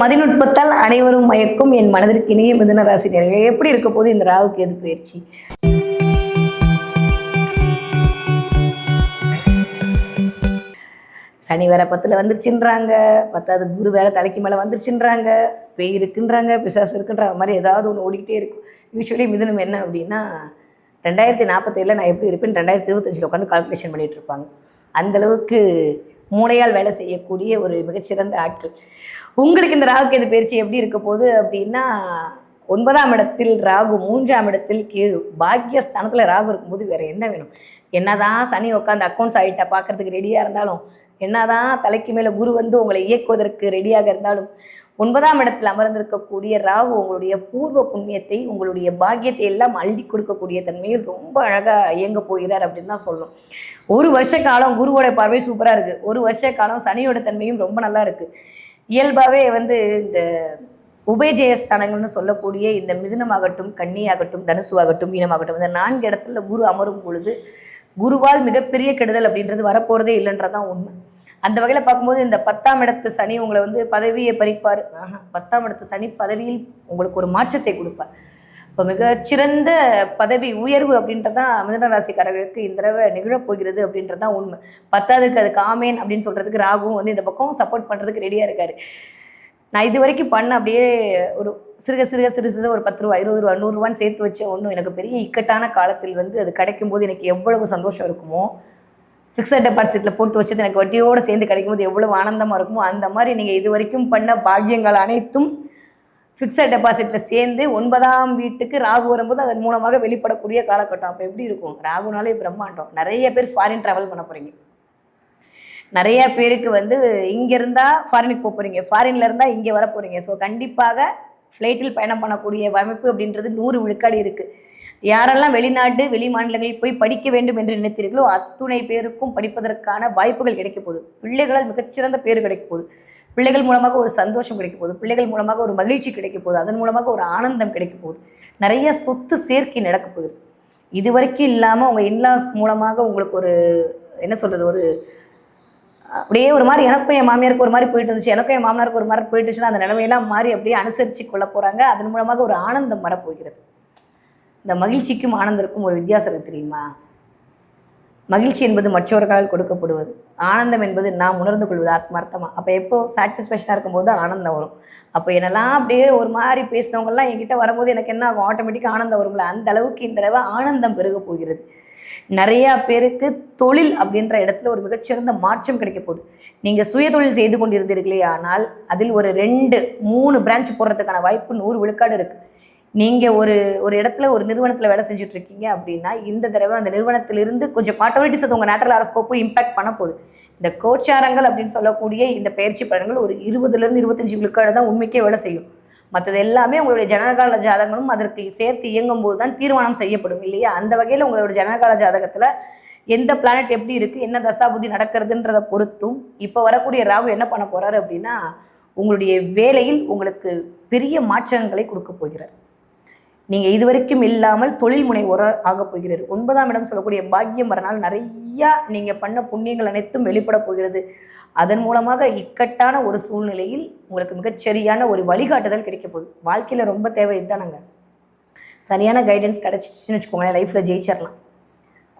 மதிநுட்பத்தால் அனைவரும் மயக்கும் என் மனதிற்கு இனிய மிதுன ராசி நேயர்களே, எப்படி இருக்க போது இந்த ராகு கேது பயிற்சி? சனி வேற 10ல் வந்துருச்சுன்றாங்க, 10வது குரு வேற தலைக்கு மேலே வந்துருச்சுன்றாங்க, பேய் இருக்குன்றாங்க, பிசாசு இருக்குன்றாங்க, மாதிரி ஏதாவது ஒன்று ஓடிக்கிட்டே இருக்கும். யூஸ்வலி மிதுனம் என்ன அப்படின்னா 2047 நான் எப்படி இருப்பேன் 2025 உட்காந்து கால்குலேஷன் பண்ணிகிட்டு இருப்பாங்க. அந்தளவுக்கு மூளையால் வேலை செய்யக்கூடிய ஒரு மிகச்சிறந்த ஆட்கள். உங்களுக்கு இந்த ராகு கேது பயிற்சி எப்படி இருக்க போகுது அப்படின்னா, 9ஆம் இடத்தில் ராகு, 3ஆம் இடத்தில் கேது, பாக்கியஸ்தானத்தில் ராகு இருக்கும்போது வேறு என்ன வேணும்? என்னதான் சனி உட்காந்து அக்கௌண்ட்ஸ் ஆகிட்ட பார்க்குறதுக்கு ரெடியாக இருந்தாலும், என்னதான் தலைக்கு மேலே குரு வந்து உங்களை இயக்குவதற்கு ரெடியாக இருந்தாலும், 9ஆம் இடத்தில் அமர்ந்திருக்கக்கூடிய ராகு உங்களுடைய பூர்வ புண்ணியத்தை, உங்களுடைய பாக்கியத்தை எல்லாம் அள்ளி கொடுக்கக்கூடிய தன்மையில் ரொம்ப அழகாக இயங்க போகிறார் அப்படின்னு தான் சொல்லணும். ஒரு வருஷ காலம் குருவோட பார்வை சூப்பராக இருக்குது, ஒரு வருஷ காலம் சனியோட தன்மையும் ரொம்ப நல்லா இருக்குது. இயல்பாகவே வந்து இந்த உபயஜயஸ்தானங்கள்னு சொல்லக்கூடிய இந்த மிதுனமாகட்டும், கன்னியாகட்டும், தனுசுவாகட்டும், மீனமாகட்டும், இந்த 4 இடத்துல குரு அமரும் பொழுது குருவால் மிகப்பெரிய கெடுதல் அப்படின்றது வரப்போகிறதே இல்லைன்றதான் உண்மை. அந்த வகையில் பார்க்கும்போது இந்த 10ஆம் இடத்து சனி உங்களை வந்து பதவியை பறிப்பார். 10ஆம் இடத்து சனி பதவியில் உங்களுக்கு ஒரு மாற்றத்தை கொடுப்பார். இப்போ மிகச்சிறந்த பதவி உயர்வு அப்படின்றதான் மிதுன ராசிக்காரர்களுக்கு இந்த தடவை நிகழப்போகிறது அப்படின்றதான் உண்மை. 10ஆவதுக்கு அதுக்கு ஆமேன் அப்படின்னு சொல்கிறதுக்கு ராகுவும் வந்து இந்த பக்கம் சப்போர்ட் பண்ணுறதுக்கு ரெடியாக இருக்கார். நான் இது வரைக்கும் பண்ண அப்படியே ஒரு சிறுக ஒரு 10 ரூபா, 20 ரூபா, 100 ரூபான்னு சேர்த்து வச்ச ஒன்றும் எனக்கு பெரிய இக்கட்டான காலத்தில் வந்து அது கிடைக்கும் போது எனக்கு எவ்வளவு சந்தோஷம் இருக்குமோ, ஃபிக்ஸட் டெபாசிட்டில் போட்டு வச்சது எனக்கு வட்டியோடு சேர்ந்து கிடைக்கும்போது எவ்வளவு ஆனந்தமாக இருக்குமோ, அந்த மாதிரி நீங்கள் இது வரைக்கும் பண்ண பாக்கியங்கள் அனைத்தும் ஃபிக்ஸட் டெபாசிட்டில் சேர்ந்து 9ஆம் வீட்டுக்கு ராகு வரும்போது அதன் மூலமாக வெளிப்படக்கூடிய காலகட்டம். அப்போ எப்படி இருக்கும்? ராகுனாலே பிரம்மாண்டம். நிறைய பேர் ஃபாரின் ட்ராவல் பண்ண போகிறீங்க, நிறைய பேருக்கு வந்து இங்கே இருந்தால் ஃபாரினுக்கு போக போகிறீங்க, ஃபாரினில் இருந்தால் இங்கே வர போகிறீங்க. ஸோ கண்டிப்பாக ஃப்ளைட்டில் பயணம் பண்ணக்கூடிய அமைப்பு அப்படின்றது 100 விழுக்காடு இருக்குது. யாரெல்லாம் வெளிநாட்டு வெளி மாநிலங்களில் போய் படிக்க வேண்டும் என்று நினைத்தீர்களோ அத்துணை பேருக்கும் படிப்பதற்கான வாய்ப்புகள் கிடைக்க போகுது. பிள்ளைகளால் மிகச்சிறந்த பேர் கிடைக்க போகுது, பிள்ளைகள் மூலமாக ஒரு சந்தோஷம் கிடைக்க போகுது, பிள்ளைகள் மூலமாக ஒரு மகிழ்ச்சி கிடைக்க போகுது, அதன் மூலமாக ஒரு ஆனந்தம் கிடைக்க போகுது, நிறைய சொத்து சேர்க்கை நடக்க போகுது. இது வரைக்கும் இல்லாமல் உங்கள் இன்லாஸ் மூலமாக உங்களுக்கு ஒரு என்ன சொல்கிறது, ஒரு அப்படியே ஒரு மாதிரி எனக்கும் என் மாமியாருக்கு ஒரு மாதிரி போயிட்டு இருந்துச்சு, எனக்கும் என் மாமனாருக்கு ஒரு மாதிரி போயிட்டுச்சுன்னா அந்த நிலைமையெல்லாம் மாறி அப்படியே அனுசரித்து கொள்ள போகிறாங்க. அதன் மூலமாக ஒரு ஆனந்தம் வரப்போகிறது. இந்த மகிழ்ச்சிக்கும் ஆனந்தருக்கும் ஒரு வித்தியாசம் இருக்குது தெரியுமா? மகிழ்ச்சி என்பது மற்றவர்களால் கொடுக்கப்படுவது, ஆனந்தம் என்பது நாம் உணர்ந்து கொள்வது ஆத்மார்த்தமாக. அப்போ எப்போ சாட்டிஸ்ஃபேக்ஷனாக இருக்கும்போது ஆனந்தம் வரும். அப்போ என்னெல்லாம் அப்படியே ஒரு மாதிரி பேசினவங்கெல்லாம் என்கிட்ட வரும்போது எனக்கு என்ன ஆகும்? ஆட்டோமேட்டிக்காக ஆனந்தம் வரும்ல. அந்த அளவுக்கு இந்த தடவை ஆனந்தம் பெருக போகிறது. நிறையா பேருக்கு தொழில் அப்படின்ற இடத்துல ஒரு மிகச்சிறந்த மாற்றம் கிடைக்க போகுது. நீங்கள் சுயதொழில் செய்து கொண்டிருந்தீர்களே, ஆனால் அதில் ஒரு 2-3 பிரான்ச் போடுறதுக்கான வாய்ப்பு 100 விழுக்காடு இருக்குது. நீங்கள் ஒரு இடத்துல ஒரு நிறுவனத்தில் வேலை செஞ்சுட்ருக்கீங்க அப்படின்னா இந்த தடவை அந்த நிறுவனத்திலிருந்து கொஞ்சம் பாட்டோரிட்டிஸ் அது உங்கள் நேட்டரல் ஹாரோஸ்கோப்பும் இம்பேக்ட் பண்ண போகுது. இந்த கோச்சாரங்கள் அப்படின்னு சொல்லக்கூடிய இந்த பயிற்சி பலன்கள் ஒரு 20லேருந்து 25 விழுக்காடு தான் உண்மைக்கே வேலை செய்யும். மற்றது எல்லாமே உங்களுடைய ஜனனகால ஜாதகங்களும் அதற்கு சேர்த்து இயங்கும் போது தான் தீர்மானம் செய்யப்படும் இல்லையா? அந்த வகையில் உங்களோட ஜனனகால ஜாதகத்தில் எந்த பிளானட் எப்படி இருக்குது, என்ன தசாபுதி நடக்கிறதுன்றதை பொறுத்தும் இப்போ வரக்கூடிய ராகு என்ன பண்ண போகிறாரு அப்படின்னா, உங்களுடைய வேலையில் உங்களுக்கு பெரிய மாற்றங்களை கொடுக்க போகிறார். நீங்கள் இதுவரைக்கும் இல்லாமல் தொழில் முனைவோராக ஆக போகிறார். 9ஆம் இடம் சொல்லக்கூடிய பாக்கியம் வரனால் நிறையா நீங்கள் பண்ண புண்ணியங்கள் அனைத்தும் வெளிப்பட போகிறது. அதன் மூலமாக இக்கட்டான ஒரு சூழ்நிலையில் உங்களுக்கு மிகச்சரியான ஒரு வழிகாட்டுதல் கிடைக்க போகுது. வாழ்க்கையில் ரொம்ப தேவை இதுதானங்க. சரியான கைடன்ஸ் கிடச்சிச்சுன்னு வச்சுக்கோங்களேன், லைஃப்பில் ஜெயிச்சிடலாம்.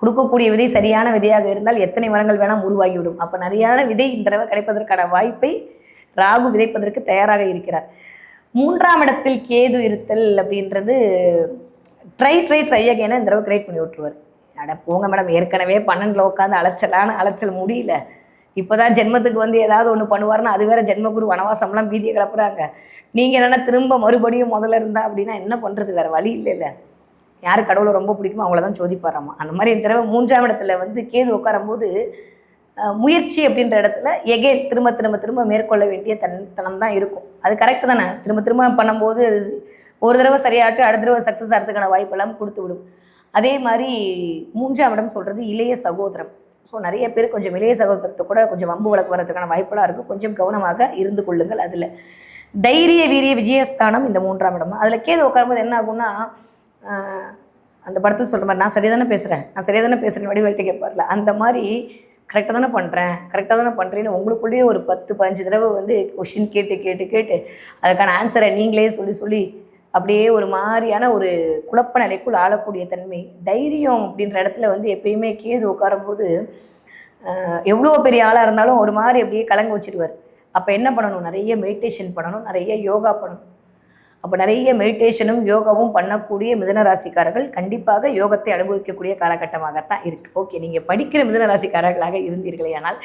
கொடுக்கக்கூடிய விதை சரியான விதையாக இருந்தால் எத்தனை மரங்கள் வேணால் உருவாகிவிடும். அப்போ நிறையான விதை இந்த தடவை கிடைப்பதற்கான வாய்ப்பை ராகு விதைப்பதற்கு தயாராக இருக்கிறார். 3ஆம் இடத்தில் கேது இருத்தல் அப்படின்றது ட்ரை அகைன இந்த தடவை கிரியேட் பண்ணி விட்டுருவார். அட போங்க மேடம், ஏற்கனவே 12ல் உட்காந்து அலைச்சல் முடியல, இப்போ தான் ஜென்மத்துக்கு வந்து ஏதாவது ஒன்று பண்ணுவார்னா அது வேறு ஜென்மகுரு வனவாசம்லாம் பீதியை கிளப்புறாங்க. நீங்கள் என்னென்னா திரும்ப மறுபடியும் முதல்ல இருந்தா அப்படின்னா என்ன பண்ணுறது? வேறு வழி இல்லை. யார் கடவுளை ரொம்ப பிடிக்குமோ அவங்கள தான் சோதிப்பாராமா. அந்த மாதிரி இந்த தடவை 3ஆம் இடத்துல வந்து கேது உட்காரும்போது முயற்சி அப்படின்ற இடத்துல எகெயின் திரும்ப மேற்கொள்ள வேண்டிய தனம் தான் இருக்கும். அது கரெக்டு தானே? திரும்ப பண்ணும்போது ஒரு தடவை சரியாட்டு அடுத்த தடவை சக்ஸஸ் ஆகிறதுக்கான வாய்ப்பெல்லாம் கொடுத்து விடும். அதே மாதிரி 3ஆம் இடம் சொல்கிறது இளைய சகோதரம். ஸோ நிறைய பேர் கொஞ்சம் இளைய சகோதரத்தை கூட கொஞ்சம் வம்பு வழக்கு வரதுக்கான வாய்ப்பெல்லாம் இருக்குது. கொஞ்சம் கவனமாக இருந்து கொள்ளுங்கள். அதில் தைரிய வீரிய விஜயஸ்தானம் இந்த 3ஆம் இடம். அதில் கேது உட்காரும்போது என்ன ஆகும்னா, அந்த படத்தில் சொல்கிற மாதிரி நான் சரியாக தானே பேசுகிறேன் வடிவேல்கிட்ட கேட்பார்ல, அந்த மாதிரி கரெக்டாக தானே பண்ணுறேன், கரெக்டாக தானே பண்ணுறேன்னு உங்களுக்குள்ளேயே ஒரு 10-15 தடவை வந்து கொஷின் கேட்டு கேட்டு கேட்டு அதுக்கான ஆன்சரை நீங்களே சொல்லி சொல்லி அப்படியே ஒரு மாதிரியான ஒரு குழப்ப நிலைக்குள் ஆளக்கூடிய தன்மை. தைரியம் அப்படின்ற இடத்துல வந்து எப்பயுமே கேது உட்காரும்போது எவ்வளோ பெரிய ஆளாக இருந்தாலும் ஒரு மாதிரி அப்படியே கலங்க வச்சுருவார். அப்போ என்ன பண்ணணும், நிறைய மெடிடேஷன் பண்ணணும், நிறைய யோகா பண்ணணும். அப்போ நிறைய மெடிடேஷனும் யோகாவும் பண்ணக்கூடிய மிதுன ராசிக்காரர்கள் கண்டிப்பாக யோகத்தை அனுபவிக்கக்கூடிய காலகட்டமாகத்தான் இருக்குது. ஓகே, நீங்கள் படிக்கிற மிதுன ராசிக்காரர்களாக இருந்தீர்களே ஆனால்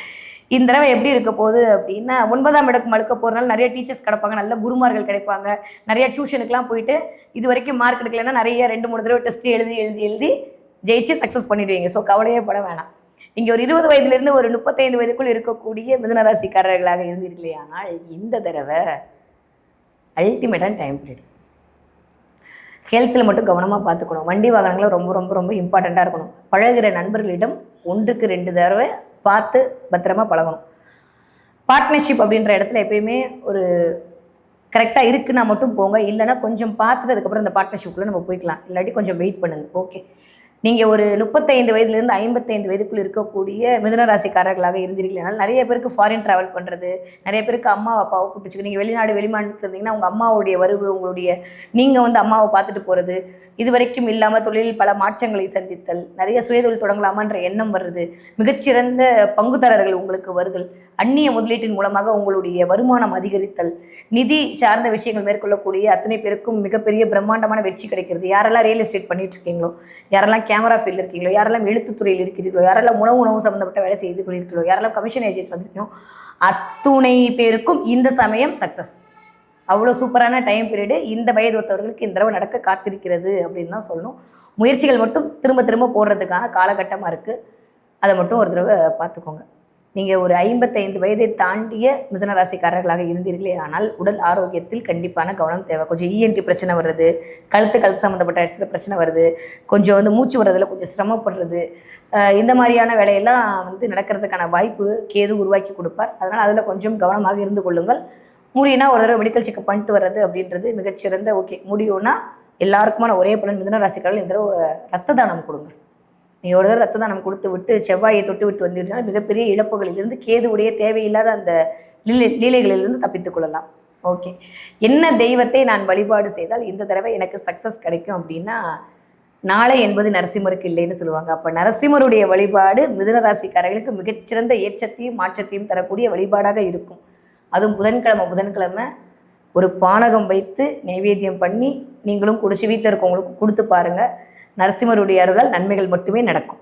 இந்த தடவை எப்படி இருக்க போகுது அப்படின்னா, 9ஆம் இடக்கு மழுக்க போகிறனால நிறைய டீச்சர்ஸ் கிடப்பாங்க, நல்ல குருமார்கள் கிடைப்பாங்க, நிறைய டியூஷனுக்குலாம் போயிட்டு இது வரைக்கும் மார்க் எடுக்கலைன்னா நிறைய 2-3 தடவை டெஸ்ட்டு எழுதி எழுதி எழுதி ஜெயிச்சு சக்ஸஸ் பண்ணிவிடுவீங்க. ஸோ கவலையே பட வேணாம். இங்கே ஒரு 20 வயதுலேருந்து ஒரு 35 வயதுக்குள் இருக்கக்கூடிய மிதுன ராசிக்காரர்களாக இருந்தீர்களே ஆனால் இந்த தடவை அல்டிமேட்டான டைம் பீரியட். ஹெல்த்தில் மட்டும் கவனமாக பார்த்துக்கணும். வண்டி வாகனங்களும் ரொம்ப ரொம்ப ரொம்ப இம்பார்ட்டண்ட்டாக இருக்கணும். பழகிற நண்பர்களிடம் 1-2 தடவை பார்த்து பத்திரமா பழகணும். பார்ட்னர்ஷிப் அப்படின்ற இடத்துல எப்பயுமே ஒரு கரெக்டாக இருக்குன்னா மட்டும் போங்க, இல்லைனா கொஞ்சம் பார்த்துட்டு அதுக்கப்புறம் அந்த பார்ட்னர்ஷிப்புக்குள்ளே நம்ம போய்க்கலாம், இல்லாட்டி கொஞ்சம் வெயிட் பண்ணுங்கள். ஓகே, நீங்கள் ஒரு 35 வயதுலேருந்து 55 வயதுக்குள் இருக்கக்கூடிய மிதுன ராசிக்காரர்களாக இருந்தீர்களால் நிறைய பேருக்கு ஃபாரின் ட்ராவல் பண்ணுறது, நிறைய பேருக்கு அம்மா அப்பாவை கூப்பிட்டுச்சு, நீங்கள் வெளிநாடு வெளிமாநிலத்தில் இருந்தீங்கன்னா உங்கள் அம்மாவுடைய வருவு, உங்களுடைய நீங்கள் வந்து அம்மாவை பார்த்துட்டு போகிறது, இது வரைக்கும் இல்லாமல் தொழிலில் பல மாற்றங்களை சந்தித்தல், நிறைய சுயதொழில் தொடங்கலாமான்ற எண்ணம் வருது, மிகச்சிறந்த பங்குதாரர்கள் உங்களுக்கு வருதல், அந்நிய முதலீட்டின் மூலமாக உங்களுடைய வருமானம் அதிகரித்தல், நிதி சார்ந்த விஷயங்கள் மேற்கொள்ளக்கூடிய அத்தனை பேருக்கும் மிகப்பெரிய பிரம்மாண்டமான வெற்றி கிடைக்கிறது. யாரெல்லாம் ரியல் எஸ்டேட் பண்ணிட்டு இருக்கீங்களோ, யாரெல்லாம் கேமரா ஃபீல்டில் இருக்கீங்களோ, யாரெல்லாம் எழுத்துத்துறையில் இருக்கிறீர்களோ, யாரெல்லாம் உணவு சம்மந்தப்பட்ட வேலை செய்து கொண்டிருக்கிறீர்களோ, யாரெல்லாம் கமிஷன் ஏஜென்ட்ஸ் வந்திருக்கீங்களோ, அத்துணை பேருக்கும் இந்த சமயம் சக்ஸஸ். அவ்வளோ சூப்பரான டைம் பீரியடு இந்த வயது ஒத்தவர்களுக்கு இந்த தடவை நடக்க காத்திருக்கிறது அப்படின்னு தான் சொல்லணும். முயற்சிகள் மட்டும் திரும்ப திரும்ப போடுறதுக்கான காலகட்டமாக இருக்குது. அதை மட்டும் ஒரு தடவை பார்த்துக்கோங்க. நீங்கள் ஒரு 55 வயதை தாண்டிய மிதுன ராசிக்காரர்களாக இருந்தீர்களே ஆனால் உடல் ஆரோக்கியத்தில் கண்டிப்பான கவனம் தேவை. கொஞ்சம் இஎன்டி பிரச்சனை வருது, கழுத்து சம்மந்தப்பட்ட இடத்துல பிரச்சனை வருது, கொஞ்சம் வந்து மூச்சு வர்றதில் கொஞ்சம் சிரமப்படுறது, இந்த மாதிரியான வேலையெல்லாம் வந்து நடக்கிறதுக்கான வாய்ப்பு கேது உருவாக்கி கொடுப்பார். அதனால் அதில் கொஞ்சம் கவனமாக இருந்து கொள்ளுங்கள். முடியும்னா ஒரு தடவை மெடிக்கல் செக்அப் பண்ணிட்டு வர்றது அப்படின்றது மிகச்சிறந்த. ஓகே, முடியும்னா எல்லாருக்குமான ஒரே பலன் மிதுன ராசிக்காரர்கள் இந்த தடவை ரத்த தானம் கொடுங்க. நீங்கள் ஒரு தடவை ரத்த தானம் கொடுத்து விட்டு செவ்வாயை தொட்டு விட்டு வந்துவிட்டால் மிகப்பெரிய இழப்புகளிலிருந்து கேதுவுடைய தேவையில்லாத அந்த லீலைகளிலிருந்து தப்பித்துக் கொள்ளலாம். ஓகே, என்ன தெய்வத்தை நான் வழிபாடு செய்தால் இந்த தடவை எனக்கு சக்ஸஸ் கிடைக்கும் அப்படின்னா, நாளை என்பது நரசிம்மருக்கு இல்லைன்னு சொல்லுவாங்க. அப்போ நரசிம்மருடைய வழிபாடு மிதுன ராசிக்காரர்களுக்கு மிகச்சிறந்த ஏற்றத்தையும் மாற்றத்தையும் தரக்கூடிய வழிபாடாக இருக்கும். அதுவும் புதன்கிழமை ஒரு பானகம் வைத்து நைவேத்தியம் பண்ணி நீங்களும் குடிச்சு வீட்டில் இருக்கவங்களுக்கு கொடுத்து பாருங்கள். நரசிம்மருடைய அருளால் நன்மைகள் மட்டுமே நடக்கும்.